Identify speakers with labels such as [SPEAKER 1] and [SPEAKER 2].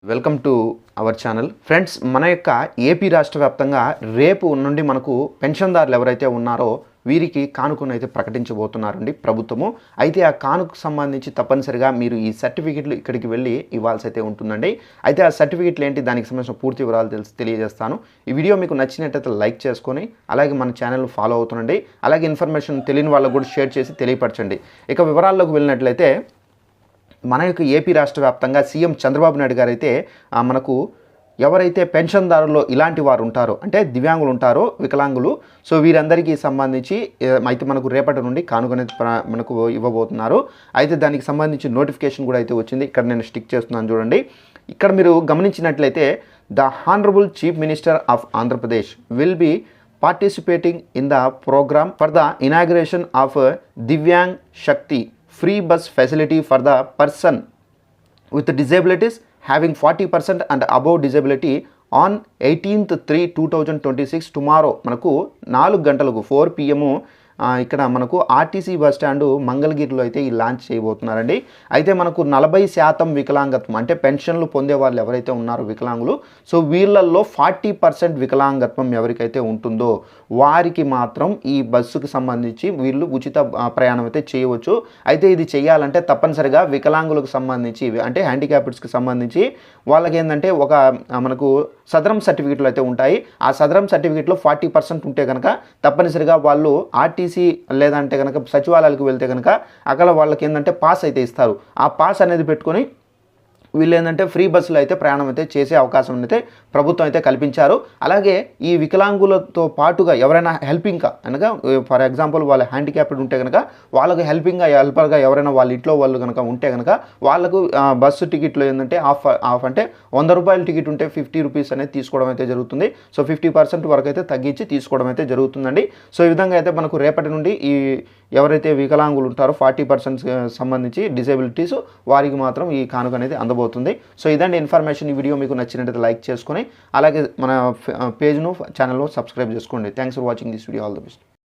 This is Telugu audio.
[SPEAKER 1] Welcome to our channel friends. మన యొక్క ఏపీ రాష్ట్ర వ్యాప్తంగా రేపు నుండి మనకు పెన్షన్దారులు ఎవరైతే ఉన్నారో వీరికి కానుకను అయితే ప్రకటించబోతున్నారండి ప్రభుత్వము. అయితే ఆ కానుకకు సంబంధించి తప్పనిసరిగా మీరు ఈ సర్టిఫికెట్లు ఇక్కడికి వెళ్ళి ఇవ్వాల్సి అయితే ఉంటుందండి. అయితే ఆ సర్టిఫికెట్లు ఏంటి, దానికి సంబంధించిన పూర్తి వివరాలు తెలియజేస్తాను. ఈ వీడియో మీకు నచ్చినట్టయితే లైక్ చేసుకొని అలాగే మన ఛానల్ ఫాలో అవుతుండండి. అలాగే ఇన్ఫర్మేషన్ తెలియని వాళ్ళకు కూడా షేర్ చేసి తెలియపరచండి. ఇక వివరాల్లోకి వెళ్ళినట్లయితే మన యొక్క ఏపీ రాష్ట్ర వ్యాప్తంగా సీఎం చంద్రబాబు నాయుడు గారు అయితే మనకు ఎవరైతే పెన్షన్దారుల్లో ఇలాంటి వారు ఉంటారో అంటే దివ్యాంగులు ఉంటారో, వికలాంగులు, సో వీరందరికీ సంబంధించి అయితే మనకు రేపటి నుండి కానుకనేది మనకు ఇవ్వబోతున్నారు. అయితే దానికి సంబంధించి నోటిఫికేషన్ కూడా అయితే వచ్చింది. ఇక్కడ నేను స్టిక్ చేస్తున్నాను చూడండి. ఇక్కడ మీరు గమనించినట్లయితే the honourable chief minister of Andhra Pradesh will be participating in the program for the inauguration of Divyang Shakti free bus facility for the person with disabilities having 40% and above disability on 18/3/2026 tomorrow మనకు 4 గంటలకు 4 PM ఇక్కడ మనకు ఆర్టీసీ బస్ స్టాండ్ మంగళగిరిలో అయితే ఈ లాంచ్ చేయబోతున్నారండి. అయితే మనకు 40% వికలాంగత్వం అంటే పెన్షన్లు పొందే వాళ్ళు ఎవరైతే ఉన్నారో వికలాంగులు, సో వీళ్ళల్లో 40% వికలాంగత్వం ఎవరికైతే ఉంటుందో వారికి మాత్రం ఈ బస్సుకు సంబంధించి వీళ్ళు ఉచిత ప్రయాణం అయితే చేయవచ్చు. అయితే ఇది చేయాలంటే తప్పనిసరిగా వికలాంగులకు సంబంధించి అంటే హ్యాండిక్యాప్డ్స్కి సంబంధించి వాళ్ళకి ఏంటంటే ఒక మనకు సదరం సర్టిఫికెట్లు అయితే ఉంటాయి. ఆ సదరం సర్టిఫికెట్లో 40% ఉంటే కనుక తప్పనిసరిగా వాళ్ళు ఆర్టీసీ లేదంటే కనుక సచివాలయాలకు వెళ్తే కనుక అక్కడ వాళ్ళకి ఏంటంటే పాస్ అయితే ఇస్తారు. ఆ పాస్ అనేది పెట్టుకొని వీళ్ళు ఏంటంటే ఫ్రీ బస్సులో అయితే ప్రయాణం అయితే చేసే అవకాశం అయితే ప్రభుత్వం అయితే కల్పించారు. అలాగే ఈ వికలాంగులతో పాటుగా ఎవరైనా హెల్పింగ్గా అనగా ఫర్ ఎగ్జాంపుల్ వాళ్ళ హ్యాండిక్యాప్డ్ ఉంటే కనుక వాళ్ళకి హెల్పర్గా ఎవరైనా వాళ్ళ ఇంట్లో వాళ్ళు కనుక ఉంటే కనుక వాళ్ళకు బస్సు టికెట్లో ఏంటంటే ఆఫ్ అంటే 100 రూపాయల టికెట్ ఉంటే 50 రూపీస్ అనేది తీసుకోవడం అయితే జరుగుతుంది. సో 50% వరకు అయితే తగ్గించి తీసుకోవడం అయితే జరుగుతుందండి. సో ఈ విధంగా అయితే మనకు రేపటి నుండి ఈ ఎవరైతే వికలాంగులు ఉంటారో 40% సంబంధించి డిసేబిలిటీస్ వారికి మాత్రం ఈ కానుక అనేది అందబోతుంది. సో ఇదండి ఇన్ఫర్మేషన్. ఈ వీడియో మీకు నచ్చినట్లయితే లైక్ చేసుకొని అలాగే మన పేజ్ను ఛానల్ను సబ్స్క్రైబ్ చేసుకోండి. Thanks for watching this video. All the best.